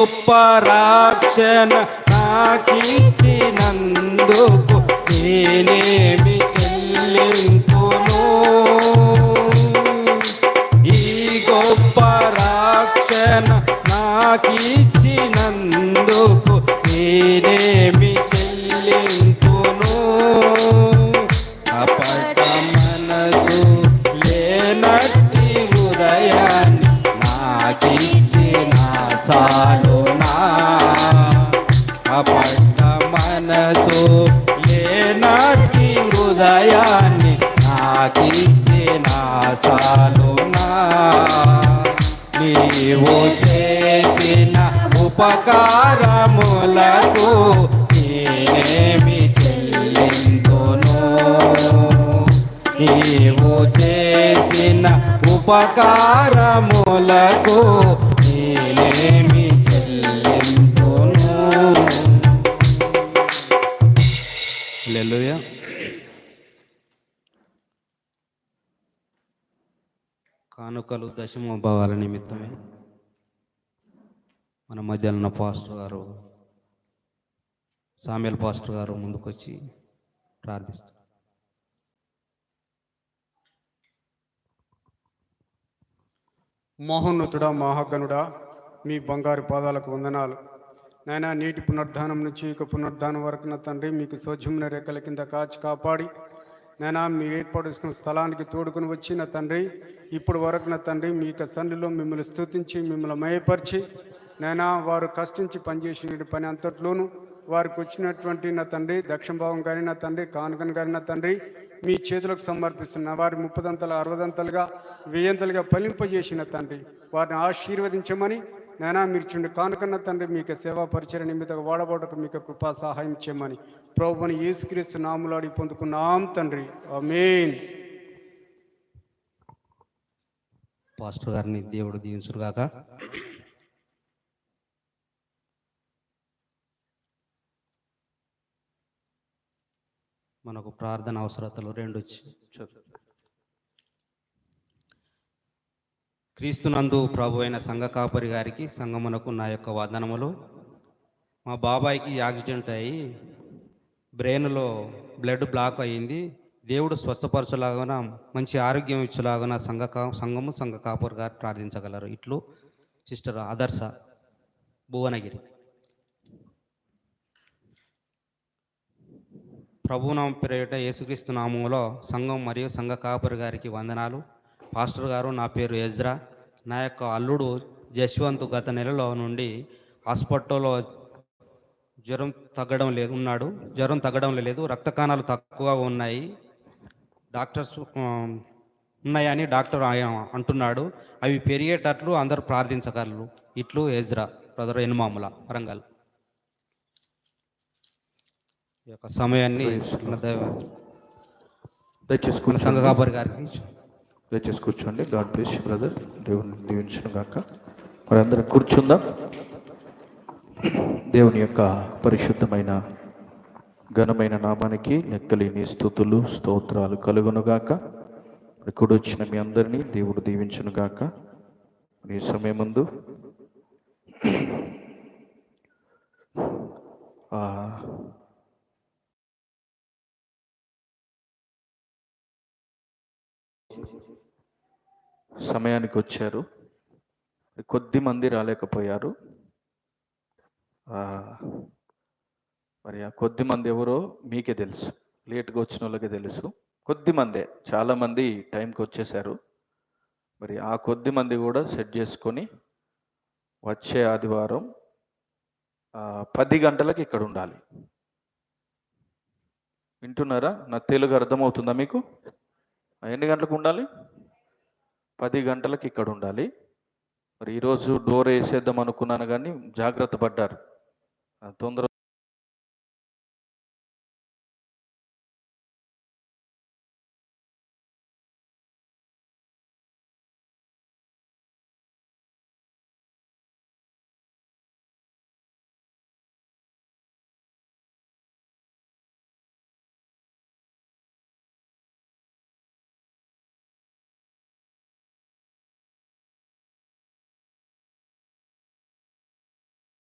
గొప్ప రక్షణ నాకిచ్చినందుకు నేనేమి చెల్లింపును. ఈ గొప్ప రక్షణ నాకిచ్చినందుకు నేనేమి చెల్లింపును. కపట మనసు లేనట్టి హృదయాన్ని నాకిచ్చిన చాలునా. కపట మనసు లేనట్టి హృదయాన్ని నాకిచ్చిన చాలునా. నీవు చేసిన ఉపకారములకు నేనేమి చెల్లింతును. నీవు చేసిన ఉపకారములకు నేనేమి చెల్లింతును. హల్లెలూయా. కానుకలు దశమ భాగాల నిమిత్తమే మన మధ్యలో ఉన్న పాస్టర్ గారు, సామ్యుల్ పాస్టర్ గారు ముందుకొచ్చి ప్రార్థిస్తారు. మహోన్నతుడా, మహాగణుడా, మీ బంగారు పాదాలకు వందనాలు నాయనా. నీటి పునరుద్ధానం నుంచి ఇక పునరుద్ధానం వరకు నా తండ్రి మీకు సోజ్యమున రెక్కల కింద కాచి కాపాడి నాయనా మీరు ఏర్పాటు చేసుకున్న స్థలానికి తోడుకుని వచ్చి నా తండ్రి ఇప్పుడు వరకు నా తండ్రి మీ యొక్క సన్నిధిలో మిమ్మల్ని స్తుతించి మిమ్మల్ని మయపరిచి నాయనా వారు కష్టించి పనిచేసిన పని అంతట్లోనూ వారికి వచ్చినటువంటి నా తండ్రి దక్షిణభావం కానీ నా తండ్రి కానుకను కానీ నా తండ్రి మీ చేతులకు సమర్పిస్తున్న వారి 30 60 100 ఫలింపజేసిన తండ్రి వారిని ఆశీర్వదించమని నాయనా మీరు చుండి కానుకన్న తండ్రి మీకు సేవా పరిచయ నిమిత్తంగా వాడబోటకు మీకు కృపా సహాయం చేయమని ప్రభువుని యేసుక్రీస్తు నామములో అడిగి పొందుకున్నాం తండ్రి, ఆమేన్. పాస్టర్ గారిని దేవుడు దీవించుగాక. మనకు ప్రార్థన అవసరతలు 2 క్రీస్తునందు ప్రభు అయిన సంఘ కాపరి గారికి సంఘమునకు నా యొక్క వందనములు. మా బాబాయికి యాక్సిడెంట్ అయ్యి బ్రెయిన్లో బ్లడ్ బ్లాక్ అయ్యింది. దేవుడు స్వస్థపరచులాగా మంచి ఆరోగ్యం ఇచ్చేలాగా సంఘము సంఘ కాపరి గారు ప్రార్థించగలరు. ఇట్లు సిస్టర్ ఆదర్శ, భువనగిరి. ప్రభునామ పేరిట యేసుక్రీస్తు నామములో సంఘం మరియు సంఘ కాపరి గారికి వందనాలు. పాస్టర్ గారు, నా పేరు ఎజ్రా. నా యొక్క అల్లుడు జశ్వంత్ గత నెలలో నుండి హాస్పిటల్లో జ్వరం తగ్గడం లేదు. రక్త కణాలు తక్కువగా ఉన్నాయి. డాక్టర్స్ ఉన్నాయని డాక్టర్ అంటున్నాడు. అవి పెరిగేటట్లు అందరూ ప్రార్థించగలరు. ఇట్లు ఎజ్రా, బ్రదర్ ఎనుమాముల, వరంగల్. ఈ యొక్క సమయాన్ని దయచేసి సంఘ కాపరి గారికి దయచేసి కూర్చోండి. God bless you brother. దేవుని దీవించును గాక. మరి అందరం కూర్చుందాం. దేవుని యొక్క పరిశుద్ధమైన ఘనమైన నామానికి లెక్కలేని స్తుతులు స్తోత్రాలు కలుగునుగాక. ఇక్కడ వచ్చిన మీ అందరినీ దేవుడు దీవించును గాక. ఈ సమయం ముందు సమయానికి వచ్చారు. కొద్ది మంది రాలేకపోయారు. మరి ఆ కొద్ది మంది ఎవరో మీకే తెలుసు, లేట్గా వచ్చిన వాళ్ళకే తెలుసు. కొద్ది మందే, చాలామంది టైంకి వచ్చేసారు. మరి ఆ కొద్ది మంది కూడా సెట్ చేసుకొని వచ్చే ఆదివారం 10 గంటలకు ఇక్కడ ఉండాలి. వింటున్నారా? నా తెలుగు అర్థమవుతుందా మీకు? ఎన్ని గంటలకు ఉండాలి? 10 గంటలకు ఇక్కడ ఉండాలి. మరి ఈరోజు డోర్ వేసేద్దాం అనుకున్నాను కానీ జాగ్రత్త పడ్డారు. తొందర